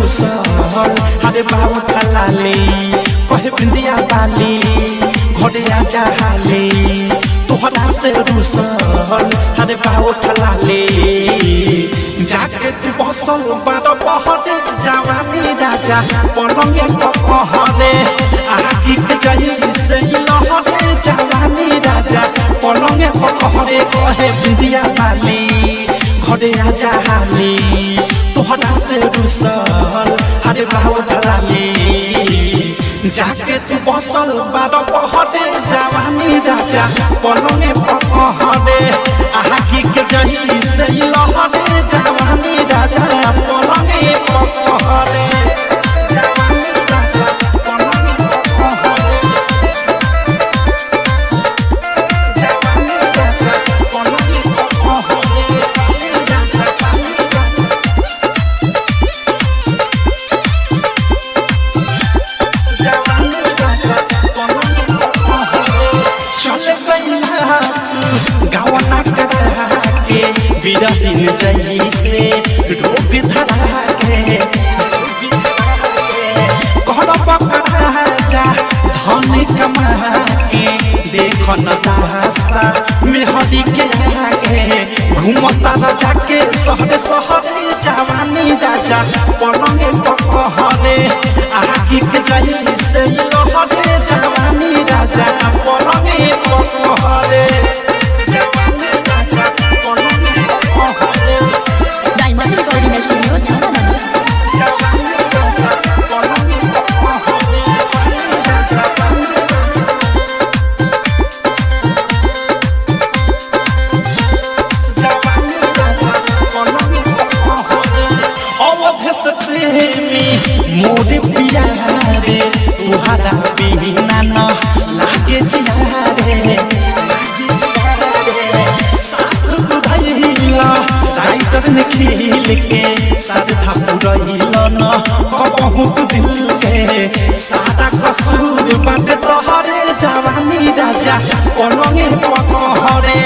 रुसल हरे बाबू ठलाले कहे बिंदिया बाली घरे आजा हाले तोहरा से रुसल हरे बाबू ठलाले जाके तू बसल बारो बहरे जवानी राजा पलंगे पकहरे आगी के जाई से लहरे जवानी राजा पलंगे पकहरे कहे बिंदिया बाली घरे आजा हाले तोहरा से रुसल हरे बाबू ठलाले जाके तू बसल बारो बहरे जवानी राजा पलंगे पकहरे आगी के जाई से लहरे जवानी राजा पलंगे पकहरे जवानी राजा पलंगे पकहरे जवानी राजा पलंगे पकहरे बिरहिन जैसे रूप धरा के कहर पकड़ा जा धन कमा के देख न दासा मेहदी के आगे घूमता राजा के सहरे सहरे जवानी राजा पलंगे पकहरे आगी के जाई से लहरे जवानी राजा पलंगे पकहरे मोरे प्यारे तुहरा बिना न लागे जियारे साथ भइला राइटर ने खिल के साधा पुरइल न बहुत दिल के सारा कसूर बाटे तोहरे जवानी राजा पलंगे पकहरे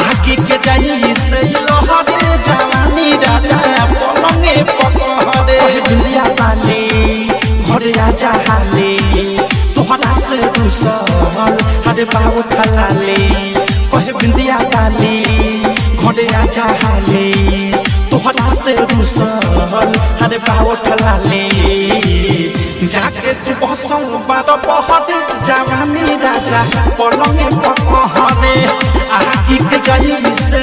आगे के जाई से लहरे जवानी राजा पलंगे पकहरे बिंदिया बाली घरे आजा हाले तोहरा से रुसल हरे बाबू ठलाले कहे बिंदिया बाली घरे आजा हाले तोहरा से रुसल हरे बाबू ठलाले जाके तू बसल बारो बहरे जवानी राजा पलंगे पकहरे आगी के जाई से